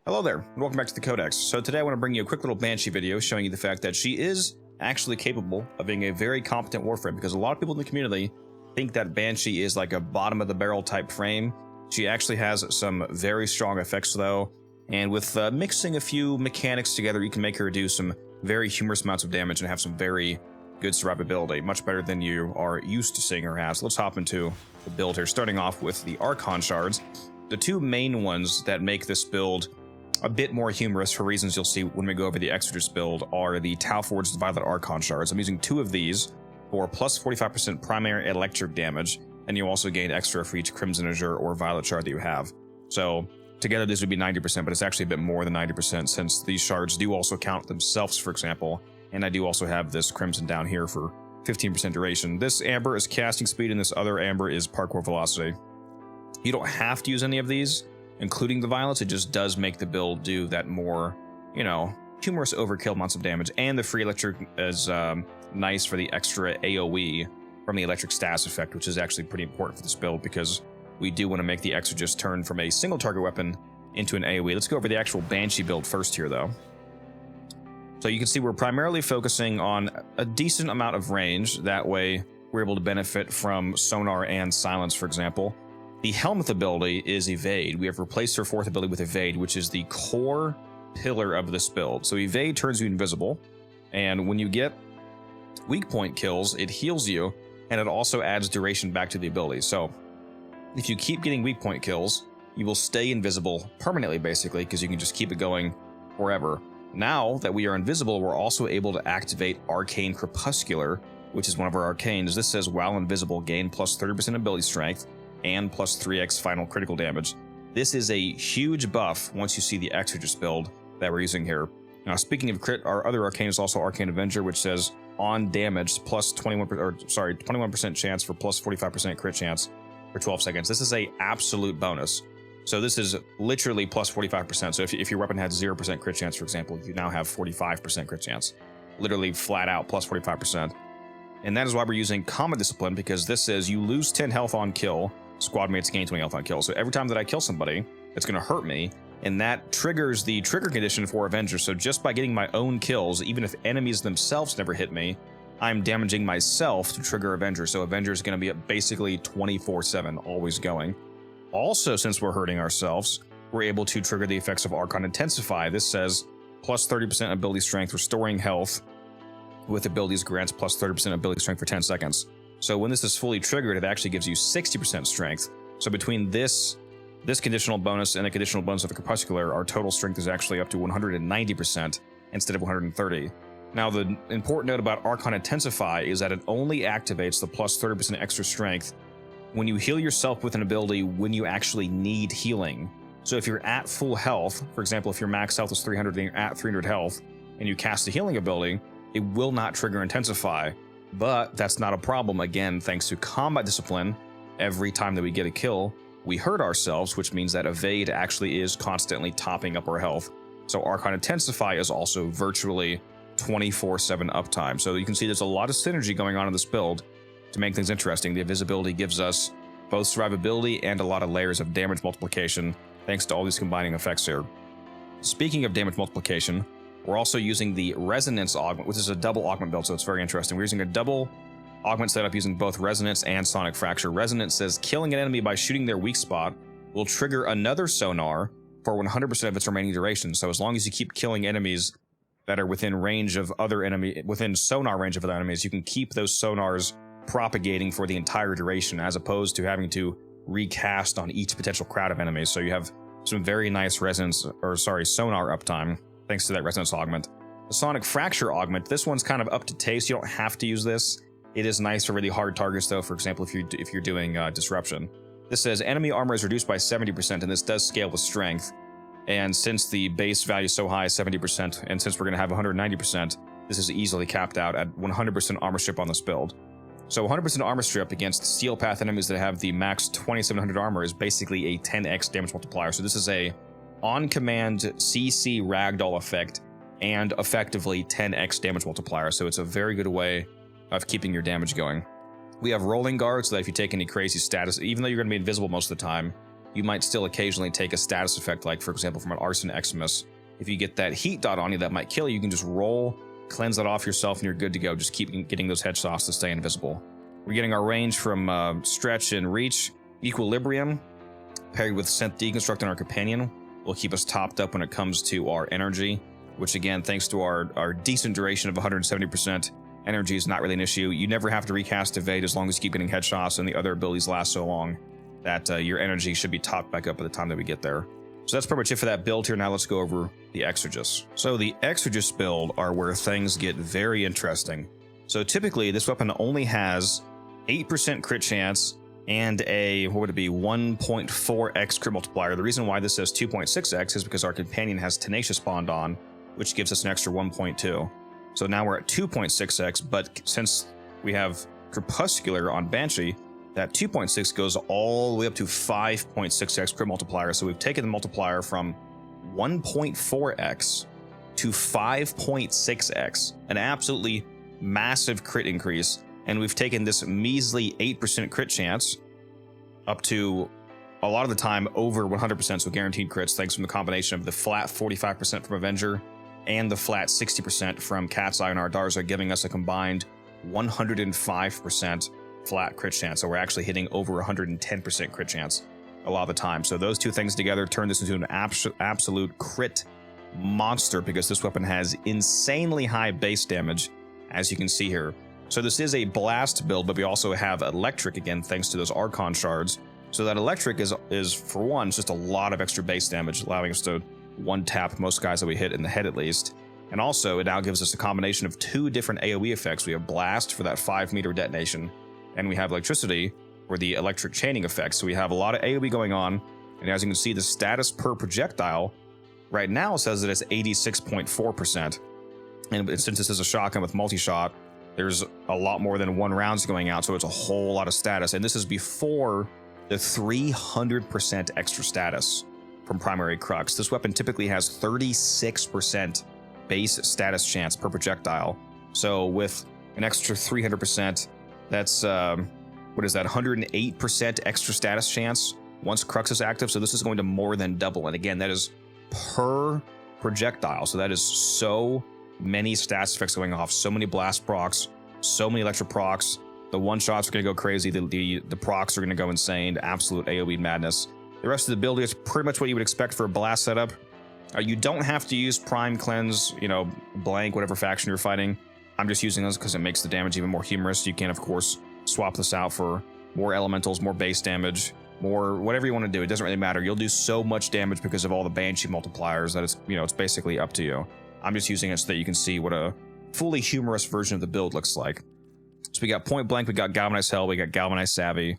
Hello there, and welcome back to the Codex. So today I want to bring you a quick little Banshee video showing you the fact that she is actually capable of being a very competent Warframe, because a lot of people in the community think that Banshee is like a bottom of the barrel type frame. She actually has some very strong effects though, and with mixing a few mechanics together, you can make her do some very humorous amounts of damage and have some very good survivability, much better than you are used to seeing her have. So let's hop into the build here, starting off with the Archon Shards. The two main ones that make this build a bit more humorous, for reasons you'll see when we go over the Exergis Build, are the Tau-Forged Violet Archon Shards. I'm using two of these for plus 45% primary electric damage, and you also gain extra for each Crimson Azure or Violet Shard that you have. So together this would be 90%, but it's actually a bit more than 90% since these shards do also count themselves, for example, and I do also have this Crimson down here for 15% duration. This Amber is casting speed, and this other Amber is parkour velocity. You don't have to use any of these, including the violets. It just does make the build do that more, humorous overkill amounts of damage. And the free electric is nice for the extra AoE from the electric status effect, which is actually pretty important for this build because we do want to make the Exergis turn from a single target weapon into an AoE. Let's go over the actual Banshee build first here though. So you can see we're primarily focusing on a decent amount of range. That way we're able to benefit from sonar and silence, for example. The Helmet ability is Evade. We have replaced her fourth ability with Evade, which is the core pillar of this build. So Evade turns you invisible, and when you get weak point kills, it heals you, and it also adds duration back to the ability. So if you keep getting weak point kills, you will stay invisible permanently, basically, because you can just keep it going forever. Now that we are invisible, we're also able to activate Arcane Crepuscular, which is one of our arcanes. This says, while invisible, gain plus 30% ability strength, and plus 3x final critical damage. This is a huge buff once you see the Exergis build that we're using here. Now, speaking of crit, our other arcane is also Arcane Avenger, which says on damage plus 21% chance for plus 45% crit chance for 12 seconds. This is a absolute bonus. So this is literally plus 45%. So if your weapon has 0% crit chance, for example, you now have 45% crit chance. Literally flat out plus 45%. And that is why we're using Combat Discipline, because this says you lose 10 health on kill, squad mates gain 20 health on kill. So every time that I kill somebody, it's going to hurt me, and that triggers the trigger condition for Avenger. So just by getting my own kills, even if enemies themselves never hit me, I'm damaging myself to trigger Avenger. So Avenger is going to be basically 24/7, always going. Also, since we're hurting ourselves, we're able to trigger the effects of Archon Intensify. This says plus 30% ability strength, restoring health with abilities grants plus 30% ability strength for 10 seconds. So when this is fully triggered, it actually gives you 60% strength. So between this conditional bonus and the conditional bonus of the Crepuscular, our total strength is actually up to 190% instead of 130. Now, the important note about Archon Intensify is that it only activates the plus 30% extra strength when you heal yourself with an ability when you actually need healing. So if you're at full health, for example, if your max health is 300 and you're at 300 health, and you cast a healing ability, it will not trigger Intensify. But that's not a problem. Again, thanks to Combat Discipline, every time that we get a kill, we hurt ourselves, which means that Evade actually is constantly topping up our health. So Archon Intensify is also virtually 24/7 uptime. So you can see there's a lot of synergy going on in this build to make things interesting. The invisibility gives us both survivability and a lot of layers of damage multiplication, thanks to all these combining effects here. Speaking of damage multiplication, we're also using the Resonance Augment, which is a double augment build, so it's very interesting. We're using a double augment setup using both Resonance and Sonic Fracture. Resonance says killing an enemy by shooting their weak spot will trigger another sonar for 100% of its remaining duration. So as long as you keep killing enemies that are within range of within sonar range of other enemies, you can keep those sonars propagating for the entire duration, as opposed to having to recast on each potential crowd of enemies. So you have some very nice sonar uptime, thanks to that Resonance Augment. The Sonic Fracture Augment, this one's kind of up to taste. You don't have to use this. It is nice for really hard targets, though. For example, if you're doing Disruption. This says enemy armor is reduced by 70%, and this does scale with strength. And since the base value is so high, 70%, and since we're going to have 190%, this is easily capped out at 100% armor strip on this build. So 100% armor strip against Steel Path enemies that have the max 2700 armor is basically a 10x damage multiplier. So this is a on-command CC ragdoll effect and effectively 10x damage multiplier, so it's a very good way of keeping your damage going. We have Rolling Guard, so that if you take any crazy status, even though you're going to be invisible most of the time, you might still occasionally take a status effect, like for example from an Arson Eximus. If you get that heat dot on you that might kill you, you can just roll, cleanse that off yourself, and you're good to go. Just keep getting those headshots to stay invisible. We're getting our range from Stretch and Reach. Equilibrium, paired with Synth Deconstruct and our Companion, will keep us topped up when it comes to our energy, which again, thanks to our decent duration of 170%, energy is not really an issue. You never have to recast Evade as long as you keep getting headshots, and the other abilities last so long that your energy should be topped back up by the time that we get there. So that's pretty much it for that build here. Now let's go over the Exergis. So the Exergis build are where things get very interesting. So typically this weapon only has 8% crit chance and a, what would it be, 1.4x crit multiplier. The reason why this says 2.6x is because our Companion has Tenacious Bond on, which gives us an extra 1.2. So now we're at 2.6x, but since we have Crepuscular on Banshee, that 2.6 goes all the way up to 5.6x crit multiplier. So we've taken the multiplier from 1.4x to 5.6x, an absolutely massive crit increase. And we've taken this measly 8% crit chance up to, a lot of the time, over 100%, so guaranteed crits, thanks from the combination of the flat 45% from Avenger and the flat 60% from Cat's Eye and Adarza, giving us a combined 105% flat crit chance. So we're actually hitting over 110% crit chance a lot of the time. So those two things together turn this into an absolute crit monster, because this weapon has insanely high base damage, as you can see here. So this is a blast build, but we also have electric, again, thanks to those Archon Shards. So that electric is for one, just a lot of extra base damage, allowing us to one-tap most guys that we hit in the head at least. And also, it now gives us a combination of two different AoE effects. We have blast for that 5-meter detonation, and we have electricity for the electric chaining effect. So we have a lot of AoE going on, and as you can see, the status per projectile right now says that it's 86.4%. And since this is a shotgun with multi-shot, there's a lot more than 1 rounds going out, so it's a whole lot of status. And this is before the 300% extra status from Primary Crux. This weapon typically has 36% base status chance per projectile. So with an extra 300%, that's, what is that, 108% extra status chance once Crux is active. So this is going to more than double. And again, that is per projectile. So that is so many stats effects going off, so many blast procs, so many electric procs. The one-shots are going to go crazy, the procs are going to go insane, absolute AoE madness. The rest of the build is pretty much what you would expect for a blast setup. You don't have to use Prime Cleanse, blank, whatever faction you're fighting. I'm just using this because it makes the damage even more humorous. You can, of course, swap this out for more elementals, more base damage, more whatever you want to do. It doesn't really matter. You'll do so much damage because of all the Banshee multipliers that it's basically up to you. I'm just using it so that you can see what a fully humorous version of the build looks like. So we got Point Blank, we got Galvanized Hell, we got Galvanized Savvy,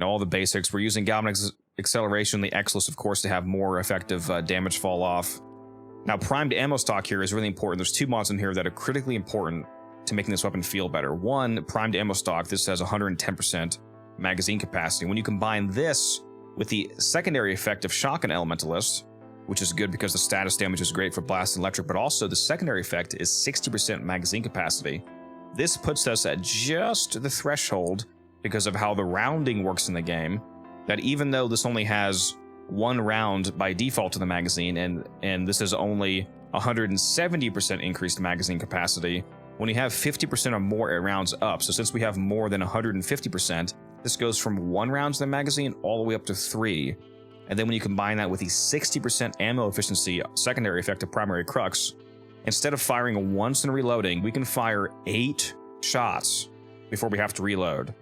all the basics. We're using Galvanized Acceleration, the X-List, of course, to have more effective damage fall off. Now, primed ammo stock here is really important. There's 2 mods in here that are critically important to making this weapon feel better. One, primed ammo stock. This has 110% magazine capacity. When you combine this with the secondary effect of Shotgun Elementalist, which is good because the status damage is great for blast and electric, but also the secondary effect is 60% magazine capacity. This puts us at just the threshold, because of how the rounding works in the game, that even though this only has 1 round by default to the magazine, and this is only 170% increased magazine capacity, when you have 50% or more, it rounds up. So since we have more than 150%, this goes from 1 round to the magazine all the way up to 3. And then when you combine that with the 60% ammo efficiency secondary effect of Primary Crux, instead of firing once and reloading, we can fire 8 shots before we have to reload.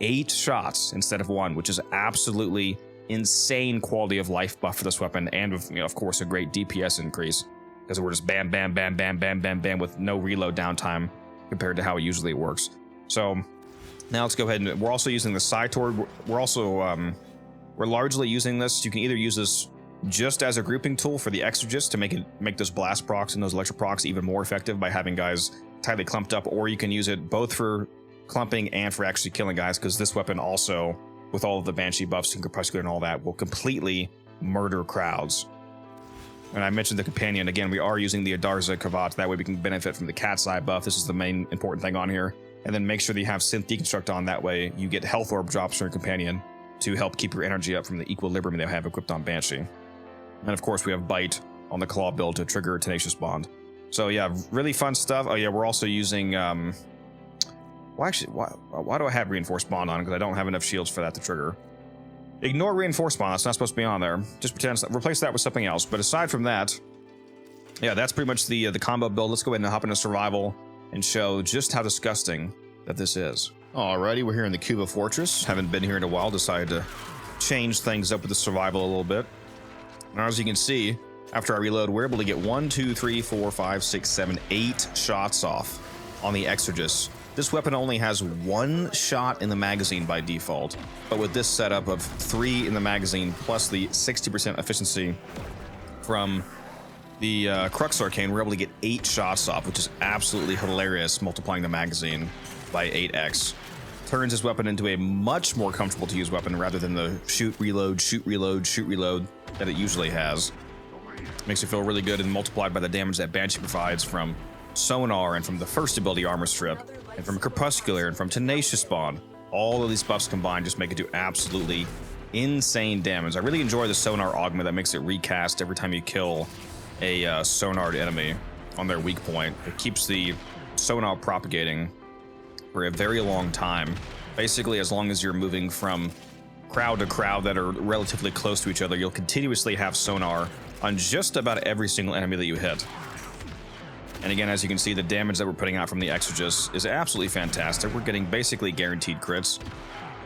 8 shots instead of 1, which is absolutely insane quality of life buff for this weapon, and of course a great DPS increase, because we're just bam, bam, bam, bam, bam, bam, bam with no reload downtime compared to how it usually works. So now let's go ahead, and we're also using the Scyotid. We're largely using this. You can either use this just as a grouping tool for the Exergis to make those blast procs and those electric procs even more effective by having guys tightly clumped up, or you can use it both for clumping and for actually killing guys, because this weapon also, with all of the Banshee buffs and Crepuscular and all that, will completely murder crowds. And I mentioned the Companion. Again, we are using the Adarza Kvat. That way we can benefit from the Cat's Eye buff. This is the main important thing on here. And then make sure that you have Synth Deconstruct on. That way you get health orb drops from your Companion to help keep your energy up from the equilibrium they have equipped on Banshee. And of course, we have Bite on the Claw build to trigger Tenacious Bond. So yeah, really fun stuff. Oh yeah, we're also using... well, actually, why do I have Reinforced Bond on? Because I don't have enough shields for that to trigger. Ignore Reinforced Bond. It's not supposed to be on there. Just pretend, replace that with something else. But aside from that, yeah, that's pretty much the combo build. Let's go ahead and hop into survival and show just how disgusting that this is. Alrighty, we're here in the Cuba Fortress. Haven't been here in a while. Decided to change things up with the survival a little bit. Now, as you can see, after I reload, we're able to get 1, 2, 3, 4, 5, 6, 7, 8 shots off on the Exergis. This weapon only has 1 shot in the magazine by default, but with this setup of 3 in the magazine plus the 60% efficiency from the Crux Arcane, we're able to get 8 shots off, which is absolutely hilarious, multiplying the magazine by 8x. Turns this weapon into a much more comfortable to use weapon rather than the shoot, reload, shoot, reload, shoot, reload that it usually has. Makes you feel really good, and multiplied by the damage that Banshee provides from Sonar and from the first ability Armor Strip and from Crepuscular and from Tenacious Bond. All of these buffs combined just make it do absolutely insane damage. I really enjoy the Sonar augment that makes it recast every time you kill a sonared enemy on their weak point. It keeps the sonar propagating for a very long time. Basically, as long as you're moving from crowd to crowd that are relatively close to each other, you'll continuously have sonar on just about every single enemy that you hit. And again, as you can see, the damage that we're putting out from the Exergis is absolutely fantastic. We're getting basically guaranteed crits.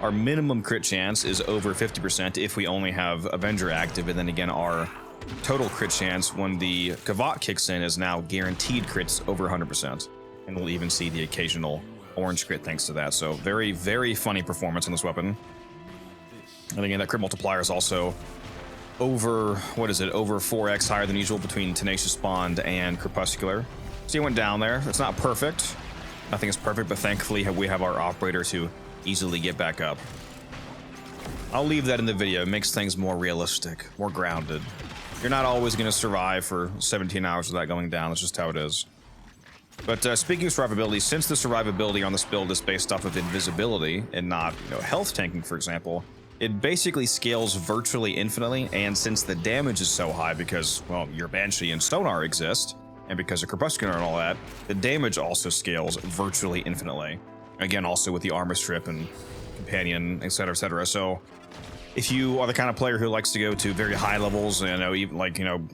Our minimum crit chance is over 50% if we only have Avenger active, and then again, our total crit chance when the Kvat kicks in is now guaranteed crits over 100%. And we'll even see the occasional orange crit thanks to that. So very, very funny performance on this weapon. And again, that crit multiplier is also over, what is it, over 4x higher than usual between Tenacious Bond and Crepuscular. So you went down there. It's not perfect. Nothing is perfect, but thankfully we have our operator to easily get back up. I'll leave that in the video. It makes things more realistic, more grounded. You're not always going to survive for 17 hours without going down. That's just how it is. But speaking of survivability, since the survivability on this build is based off of invisibility and not, health tanking, for example, it basically scales virtually infinitely. And since the damage is so high because, well, your Banshee and Sonar exist, and because of Crepuscular and all that, the damage also scales virtually infinitely. Again, also with the Armor Strip and Companion, etc., etc. So if you are the kind of player who likes to go to very high levels, even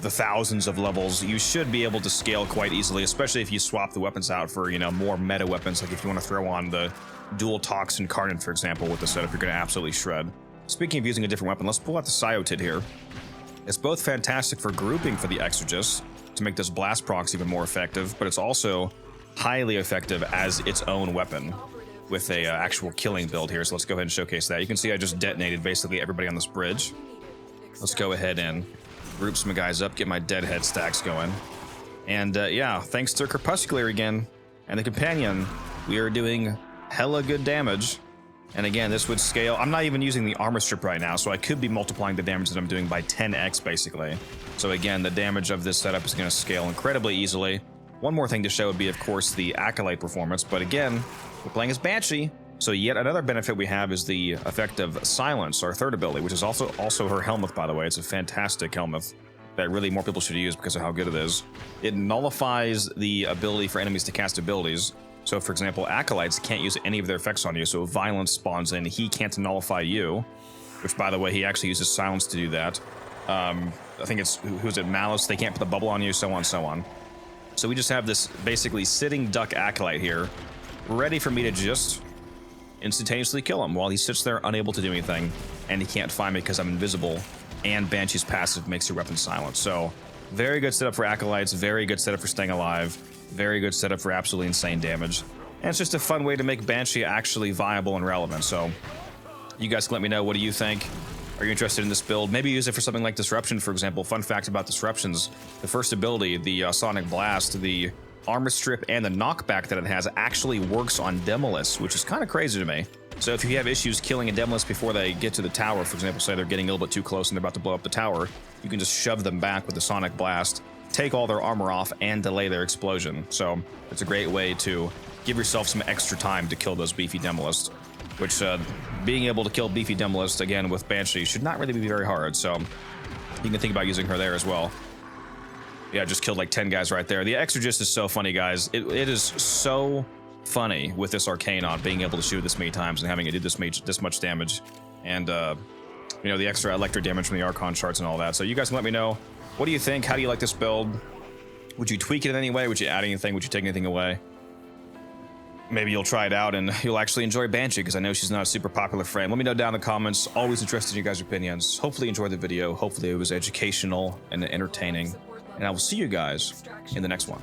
the thousands of levels, you should be able to scale quite easily, especially if you swap the weapons out for, more meta weapons. Like if you want to throw on the dual Toxin Carnage, for example, with the setup, you're going to absolutely shred. Speaking of using a different weapon, let's pull out the Scyotid here. It's both fantastic for grouping for the Exergis to make this blast procs even more effective, but it's also highly effective as its own weapon with a actual killing build here. So let's go ahead and showcase that. You can see I just detonated basically everybody on this bridge. Let's go ahead and group some guys up, get my deadhead stacks going. And yeah, thanks to Crepuscular again and the Companion, we are doing hella good damage. And again, this would scale. I'm not even using the Armor Strip right now, so I could be multiplying the damage that I'm doing by 10x basically. So again, the damage of this setup is going to scale incredibly easily. One more thing to show would be, of course, the Acolyte performance, but again, we're playing as Banshee, so yet another benefit we have is the effect of Silence, our third ability, which is also her Helmuth, by the way. It's a fantastic Helmuth that really more people should use because of how good it is. It nullifies the ability for enemies to cast abilities. So, for example, Acolytes can't use any of their effects on you, so if Violence spawns in, he can't nullify you, which, by the way, he actually uses Silence to do that. I think it's, who's it, Malice, they can't put the bubble on you, so on, so on. So we just have this basically sitting duck Acolyte here, ready for me to just instantaneously kill him while he sits there unable to do anything, and he can't find me because I'm invisible, and Banshee's passive makes your weapon silent. So very good setup for Acolytes, very good setup for staying alive, very good setup for absolutely insane damage. And it's just a fun way to make Banshee actually viable and relevant. So you guys can let me know, what do you think? Are you interested in this build? Maybe use it for something like Disruption, for example. Fun fact about Disruptions, the first ability, the Sonic Blast, the Armor Strip, and the knockback that it has actually works on Demolus, which is kind of crazy to me. So if you have issues killing a Demolus before they get to the tower, for example, say they're getting a little bit too close and they're about to blow up the tower, you can just shove them back with the Sonic Blast, take all their armor off, and delay their explosion. So it's a great way to give yourself some extra time to kill those beefy Demolus. which being able to kill beefy Demolist again with Banshee should not really be very hard. So you can think about using her there as well. Yeah, just killed like 10 guys right there. The Exergis is so funny, guys. It is so funny with this Arcane on, being able to shoot this many times and having it do this much damage. And, you know, the extra electric damage from the Archon Shards and all that. So you guys can let me know. What do you think? How do you like this build? Would you tweak it in any way? Would you add anything? Would you take anything away? Maybe you'll try it out and you'll actually enjoy Banshee, because I know she's not a super popular frame. Let me know down in the comments. Always interested in you guys' opinions. Hopefully you enjoyed the video. Hopefully it was educational and entertaining. And I will see you guys in the next one.